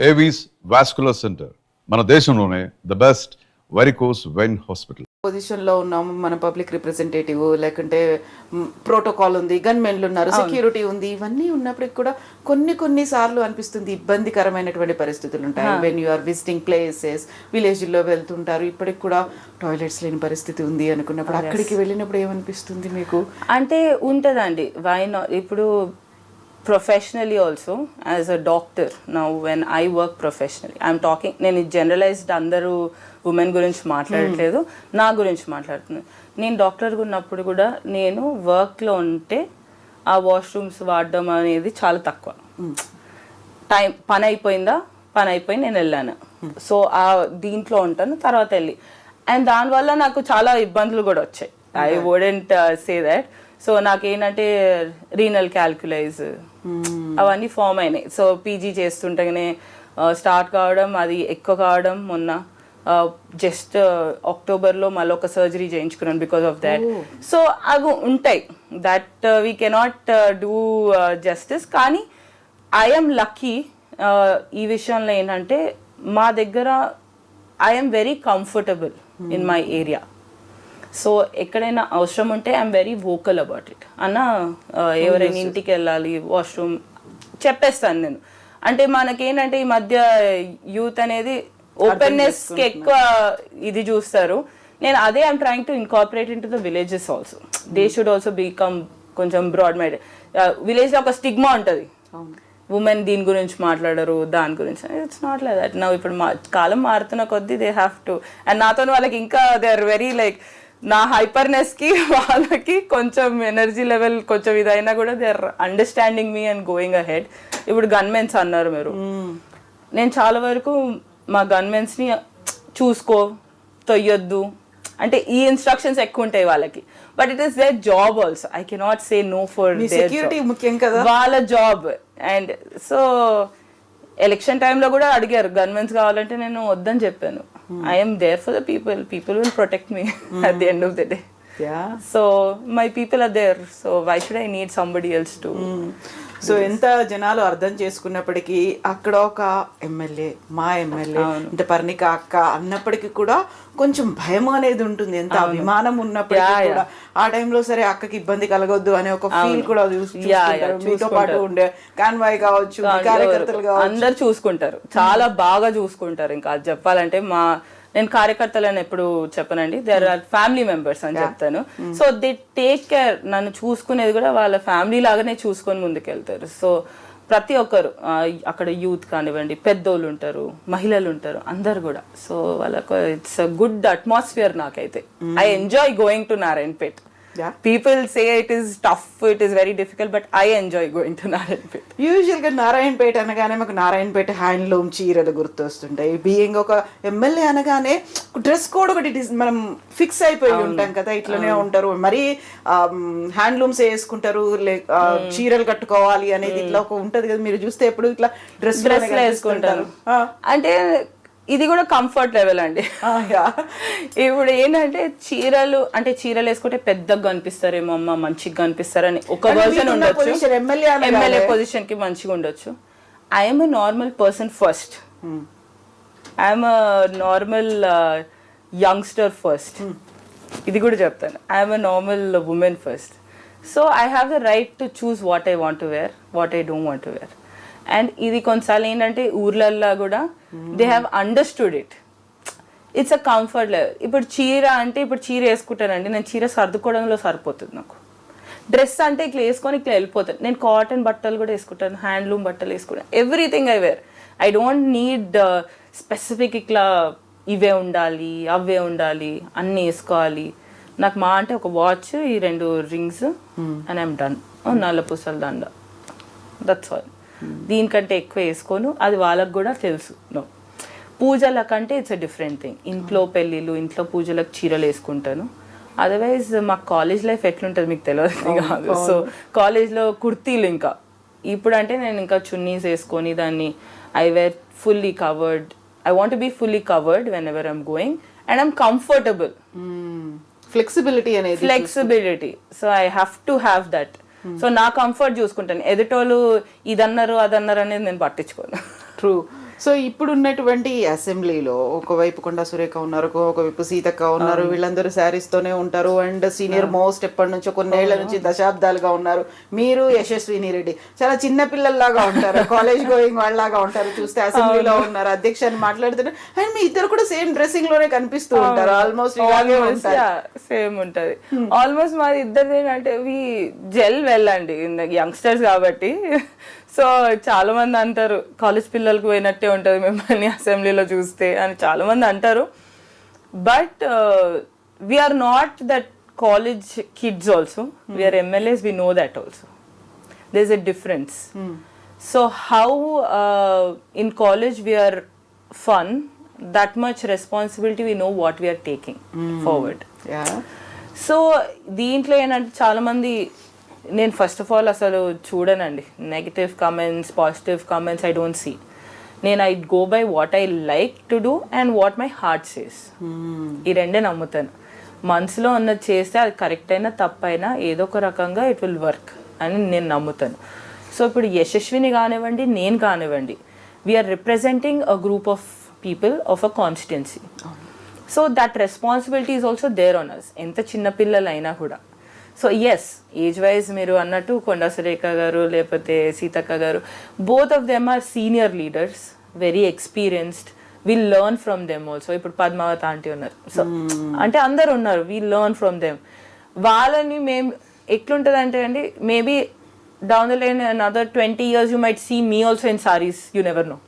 Avis vascular centre మన దేశంలోనే the best varicose vein hospital. పొజిషన్లో ఉన్నాము, మన పబ్లిక్ రిప్రజెంటేటివ్ లేకుంటే ప్రోటోకాల్ ఉంది, గన్మెన్లు ఉన్నారు, సెక్యూరిటీ ఉంది, ఇవన్నీ ఉన్నప్పటికి కూడా కొన్ని సార్లు అనిపిస్తుంది ఇబ్బందికరమైనటువంటి పరిస్థితులు ఉంటాయి. When you are visiting places, విలేజ్లో వెళ్తుంటారు, ఇప్పటికి కూడా టాయిలెట్స్ లేని పరిస్థితి ఉంది అనుకున్నప్పుడు అక్కడికి వెళ్ళినప్పుడు ఏమనిపిస్తుంది మీకు? అంటే ఉంటుందండి. Why not? ఇప్పుడు professionally also as a doctor, now when I work professionally, I'm talking, నేను జనరలైజ్డ్ అందరూ ఉమెన్ గురించి మాట్లాడట్లేదు, నా గురించి మాట్లాడుతున్నాను. నేను డాక్టర్గా ఉన్నప్పుడు కూడా నేను వర్క్లో ఉంటే ఆ వాష్రూమ్స్ వాడడం అనేది చాలా తక్కువ. పని అయిపోయి నేను వెళ్ళాను. సో ఆ దీంట్లో ఉంటాను, తర్వాత వెళ్ళి అండ్ దానివల్ల నాకు చాలా ఇబ్బందులు కూడా వచ్చాయి. I wouldn't say that. So నాకేంటంటే రీనల్ క్యాల్కులైజ్ అవన్నీ ఫామ్ అయినాయి. సో పీజీ చేస్తుంటేనే స్టార్ట్ కావడం, అది ఎక్కువ కావడం. మొన్న జస్ట్ అక్టోబర్లో మళ్ళీ ఒక సర్జరీ చేయించుకున్నాను బికాస్ ఆఫ్ దాట్. సో అవి ఉంటాయి, that we cannot do justice. కానీ ఐఎమ్ లక్కీ ఈ విషయంలో ఏంటంటే మా దగ్గర I'm very comfortable in my area. So ఎక్కడైనా అవసరం ఉంటే I'm very vocal about it. అన్న ఎవరైనా ఇంటికి వెళ్ళాలి, వాష్రూమ్ చెప్పేస్తాను నేను. అంటే మనకేంటంటే ఈ మధ్య యూత్ అనేది ఓపెన్నెస్కి ఎక్కువ ఇది చూస్తారు. నేను అదే I'm trying to incorporate in to the villages also. They should also become కొంచెం బ్రాడ్ మైండెడ్. విలేజ్లో ఒక స్టిగ్మా ఉంటుంది, ఉమెన్ దీని గురించి మాట్లాడరు, దాని గురించి. It's not like that. నా ఇప్పుడు కాలం మారుతున్న కొద్దీ దే హ్యావ్ టు. అండ్ నాతో వాళ్ళకి ఇంకా దే ఆర్ వెరీ లైక్, నా హైపర్నెస్కి వాళ్ళకి కొంచెం ఎనర్జీ లెవెల్ కొంచెం ఇదైనా కూడా they are understanding me and going ahead. ఇప్పుడు గన్మెన్స్ అన్నారు మీరు, నేను చాలా వరకు మా గన్మెన్స్ని చూసుకో, తొయ్యొద్దు అంటే ఈ ఇన్స్ట్రక్షన్స్ ఎక్కువ ఉంటాయి వాళ్ళకి. But it is their job also. I cannot say no for security ముఖ్యం కదా వాళ్ళ జాబ్. అండ్ సో ఎలక్షన్ టైంలో కూడా అడిగారు గన్మెన్స్ కావాలంటే నేను వద్దని చెప్పాను. I'm there for the people will protect me at the end of the day. So my people are there, so why should I need somebody else to. So ఎంత జనాలు అర్థం చేసుకున్నప్పటికీ అక్కడ ఒక ఎమ్మెల్యే, మా ఎమ్మెల్యే అంటే పర్ణిక అక్క అన్నప్పటికీ కూడా కొంచెం భయం అనేది ఉంటుంది. ఎంత అభిమానం ఉన్నప్పటికీ కూడా ఆ టైంలో సరే అక్కకి ఇబ్బంది కలగొద్దు అనే ఒక ఫీల్ కూడా మీతో పాటు ఉండే కాన్వాయ్ కావచ్చు, కార్యకర్తలు కావచ్చు, అందరు చూసుకుంటారు, చాలా బాగా చూసుకుంటారు. ఇంకా అది చెప్పాలంటే నేను కార్యకర్తలను ఎప్పుడు చెప్పనండి, దేర్ ఆర్ ఫ్యామిలీ మెంబర్స్ అని చెప్తాను. So they take care. నన్ను చూసుకునేది కూడా వాళ్ళ ఫ్యామిలీ లాగానే చూసుకొని ముందుకెళ్తారు. సో ప్రతి ఒక్కరు అక్కడ యూత్ కానివ్వండి, పెద్దోళ్ళు ఉంటారు, మహిళలు ఉంటారు, అందరు కూడా. సో వాళ్ళకు ఇట్స్ అ గుడ్ అట్మాస్ఫియర్. నాకైతే I enjoy going to Narayanpet. People say it is tough, it is very difficult, but I enjoy going to Narayanpet. యూజువల్గా నారాయణపేట అనగానే మాకు నారాయణపేట హ్యాండ్లూమ్ చీరలు గుర్తొస్తుంటాయి. బీయింగ్ ఒక ఎమ్మెల్యే అనగానే డ్రెస్ కోడ్ ఒకటి మనం ఫిక్స్ అయిపోయి ఉంటాం కదా, ఇట్లనే ఉంటారు, మరి హ్యాండ్లూమ్స్ వేసుకుంటారు, చీరలు కట్టుకోవాలి అనేది ఇట్లా ఒక ఉంటది కదా. మీరు చూస్తే ఎప్పుడు ఇట్లా డ్రెస్ వేసుకుంటారు. అంటే ఇది కూడా కంఫర్ట్ లెవెల్ అండి. ఇప్పుడు ఏంటంటే చీరలు వేసుకుంటే పెద్దగా కనిపిస్తారేమో, అమ్మ మంచిగా కనిపిస్తారని ఒక వర్జన్ ఉండొచ్చు. ఎమ్మెల్యే పొజిషన్ కి మంచిగా ఉండొచ్చు. I'm a normal person first. I'm a normal youngster first. ఇది కూడా చెప్తాను, I'm a normal women first. So I have the right to choose what I want to wear, what I don't want to wear. And ఇది కొన్నిసార్లు ఏంటంటే ఊర్లల్లో కూడా they have understood it. It's a comfort level. ఇప్పుడు చీర వేసుకుంటానండి, నేను చీర సర్దుకోవడంలో సరిపోతుంది నాకు. డ్రెస్ అంటే ఇట్లా వేసుకొని ఇట్లా వెళ్ళిపోతాను. నేను కాటన్ బట్టలు కూడా వేసుకుంటాను, హ్యాండ్లూమ్ బట్టలు వేసుకుంటాను, everything I wear. I don't need specific ఇట్లా ఇవే ఉండాలి, అవే ఉండాలి, అన్నీ వేసుకోవాలి. నాకు మా అంటే ఒక వాచ్, ఈ 2 రింగ్స్ అండ్ ఐఎమ్ డన్. నల్ల పూసల దండ, దట్స్ ఆల్. దీనికంటే ఎక్కువ వేసుకోను. అది వాళ్ళకు కూడా తెలుసు. పూజల కంటే ఇట్స్ అ డిఫరెంట్ థింగ్. ఇంట్లో పెళ్ళిళ్ళు, ఇంట్లో పూజలకు చీరలు వేసుకుంటాను. అదర్వైజ్ మా కాలేజ్ లైఫ్ ఎట్లుంటుంది మీకు తెలియదు కాదు. సో కాలేజ్లో కుర్తీలు, ఇంకా ఇప్పుడు అంటే నేను ఇంకా చున్నీస్ వేసుకొని దాన్ని I wear fully covered. I want be fully covered whenever I'm going and I'm comfortable. Flexibility. So I have to have that. So నా కంఫర్ట్ చూసుకుంటాను. ఎదుటోళ్ళు ఇదన్నారు అదన్నారు అనేది నేను పట్టించుకోను. ట్రూ. సో ఇప్పుడు ఉన్నటువంటి అసెంబ్లీలో ఒకవైపు కొండా సురేఖ ఉన్నారు, ఒకవైపు సీతక్క ఉన్నారు, వీళ్ళందరూ శారీస్ తోనే ఉంటారు అండ్ సీనియర్ మోస్ట్ ఎప్పటి నుంచో కొన్నేళ్ల నుంచి దశాబ్దాలుగా ఉన్నారు. మీరు యశస్విని రెడ్డి చాలా చిన్న పిల్లల్లాగా ఉంటారు, కాలేజ్ గోయింగ్ వాళ్ళలాగా ఉంటారు, చూస్తే అసెంబ్లీలో ఉన్నారు, అధ్యక్ష అని మాట్లాడుతున్నారు. అండ్ మీ ఇద్దరు కూడా సేమ్ డ్రెస్సింగ్ లోనే కనిపిస్తూ ఉంటారు, ఆల్మోస్ట్ ఇలాగే ఉంటారు. సేమ్ ఉంటది ఆల్మోస్ట్. మాది ఇద్దరు ఏంటంటే వి జెల్ వెళ్ళండి యంగ్స్టర్స్ కాబట్టి. సో చాలా మంది అంటారు కాలేజ్ పిల్లలకు పోయినట్టే ఉంటుంది మిమ్మల్ని అసెంబ్లీలో చూస్తే అని చాలా మంది అంటారు. But we're not that college kids also, we're MLAs, we know that also. There is a difference. So how in college we're fun, that much responsibility we know what we are taking forward. So దీంట్లో ఏంటంటే చాలా మంది, నేను first of all అసలు చూడనండి negative comments, positive comments, I don't see. నేను I go by what I like to do and what my heart says. ఈ రెండే నమ్ముతాను. మనసులో ఉన్నది చేస్తే అది కరెక్ట్ అయినా తప్పైనా ఏదో ఒక రకంగా ఇట్ విల్ వర్క్ అని నేను నమ్ముతాను. సో ఇప్పుడు యశస్విని కానివ్వండి, నేను కానివ్వండి, we're representing a group of people of a constituency. So that responsibility is also there on us, ఎంత చిన్న పిల్లలైనా కూడా. సో ఎస్, ఏజ్ వైజ్ మీరు అన్నట్టు కొండా సురేఖ గారు లేకపోతే Seethakka garu, both of them are senior leaders, very experienced. Will learn from them also. ఇప్పుడు Padmavathi aunty ఉన్నారు, సో అంటే అందరు ఉన్నారు, విల్ లెర్న్ ఫ్రమ్ దెమ్. వాళ్ళని మేము ఎట్లుంటుంది అంటే అండి, maybe down the line another 20 years you might see me also in sarees, you never know.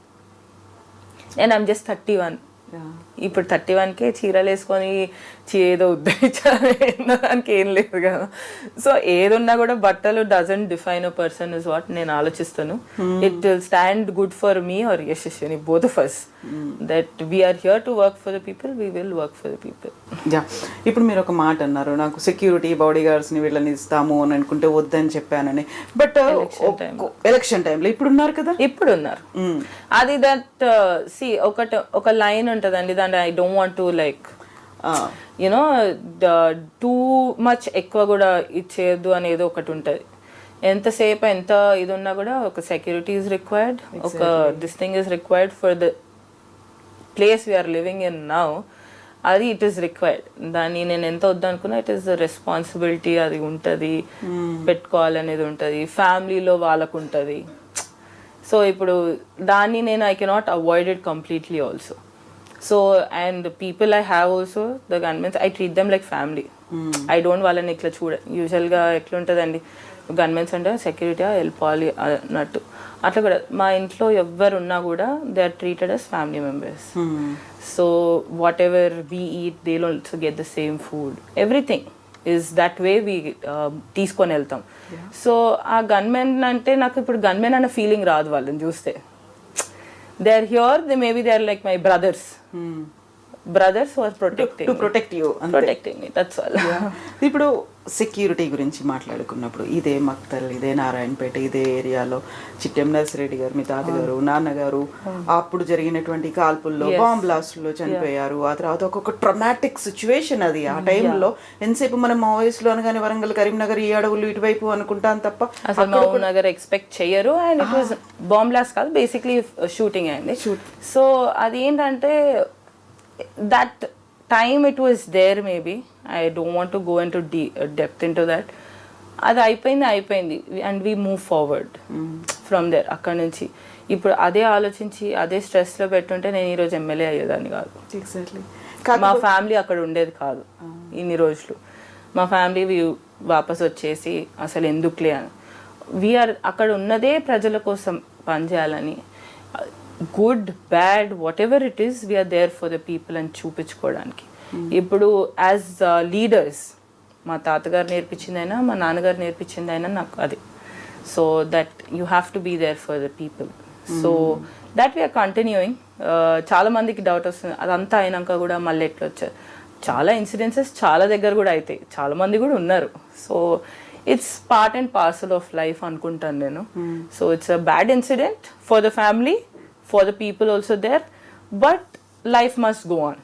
And I'm just 31. ఇప్పుడు 31కే చీరలు వేసుకొని ఏదో ఉద్ధరించానికి ఏం లేదు కదా. సో ఏదున్నా కూడా బట్టలు doesn't define a person is what నేను ఆలోచిస్తాను. It will stand good for me or Yashaswini, both of us, that we're here to work for the people, we will work for the people. ఇప్పుడు మీరు ఒక మాట అన్నారు, నాకు సెక్యూరిటీ బాడీ గార్డ్స్ ని వీళ్ళని ఇస్తాము అని అనుకుంటే వద్దని చెప్పానని. బట్ ఎలక్షన్ టైంలో ఇప్పుడు ఉన్నారు కదా, ఇప్పుడు ఉన్నారు. అది దట్ సి ఒక లైన్ ఉంటుందండి, దాన్ని I don't want to like you know too much ఎక్కువ కూడా ఇచ్చేయద్దు అనేది ఒకటి ఉంటుంది. ఎంతసేపు ఎంత ఇది ఉన్నా కూడా ఒక సెక్యూరిటీ ఈజ్ రిక్వైర్డ్, ఒక this thing is required for the place we're living in now. అది ఇట్ ఈస్ రిక్వైర్డ్. దాన్ని నేను ఎంత వద్దనుకున్నా ఇట్ ఈస్ ద రెస్పాన్సిబిలిటీ, అది ఉంటుంది, పెట్టుకోవాలనేది ఉంటుంది, ఫ్యామిలీలో వాళ్ళకు ఉంటుంది. సో ఇప్పుడు దాన్ని నేను I cannot avoid it completely also. So and the people I have also, the gunmen, I treat them like family. I don't వాళ్ళని ఇట్లా యూజువల్గా ఎట్లుంటుందండి, గన్మెన్స్ అంటే సెక్యూరిటీ వెళ్ళిపోవాలి అన్నట్టు. అట్లా కూడా మా ఇంట్లో ఎవరు ఉన్నా కూడా they are treated as family members. So whatever we eat, they will also get the same food, everything is that way we తీసుకొని వెళ్తాం. సో ఆ గన్మెన్ అంటే నాకు ఇప్పుడు గన్మెన్ అన్న ఫీలింగ్ రాదు వాళ్ళని చూస్తే. They are here, maybe they are like my brothers. Brothers who are protecting me, that's all. ఇప్పుడు సెక్యూరిటీ గురించి మాట్లాడుకున్నప్పుడు ఇదే మక్తల్, ఇదే నారాయణపేట, ఇదే ఏరియాలో చిట్టెం నర్సిరెడ్డి గారు, మీ తాతగారు, నాన్నగారు అప్పుడు జరిగినటువంటి కాల్పుల్లో, బాంబ్ బ్లాస్ట్లో చనిపోయారు. ఆ తర్వాత ఒక్కొక్క ట్రమాటిక్ సిచ్యువేషన్ అది. ఆ టైంలో ఎంతసేపు మనం మా వయసులో అనగానే వరంగల్, కరీంనగర్, ఈ అడవులు ఇటువైపు అనుకుంటాం తప్ప అసలు మహబూబ్ నగర్ ఎక్స్పెక్ట్ చేయరు. And it was bomb blast కాదు, బేసిక్లీ షూటింగ్ అయింది. సో అదేంటంటే that time it was there, maybe I don't want to go into depth into that. అది అయిపోయింది and we move forward from there. అక్కడి నుంచి ఇప్పుడు అదే ఆలోచించి అదే స్ట్రెస్లో పెట్టుంటే నేను ఈరోజు ఎమ్మెల్యే అయ్యేదాన్ని కాదు. ఎగ్జాక్ట్లీ. మా ఫ్యామిలీ అక్కడ ఉండేది కాదు ఇన్ని రోజులు. మా ఫ్యామిలీ వాపస్ వచ్చేసి అసలు ఎందుకులే అని, వీఆర్ అక్కడ ఉన్నదే ప్రజల కోసం పనిచేయాలని. Good bad whatever it is, we're there for the people అని చూపించుకోవడానికి. ఇప్పుడు యాజ్ లీడర్స్ మా తాతగారు నేర్పించిందైనా మా నాన్నగారు నేర్పించిందైనా నాకు అది. So that you have to be there for the people. So that we're continuing. చాలా మందికి డౌట్ వస్తుంది అదంతా అయినాక కూడా మళ్ళీ ఎట్లా వచ్చారు. చాలా ఇన్సిడెన్సెస్ చాలా దగ్గర కూడా అవుతాయి, చాలా మంది కూడా ఉన్నారు. So it's part and parcel of life అనుకుంటాను నేను. So it's a bad incident for the family, for the people also there, but life must go on.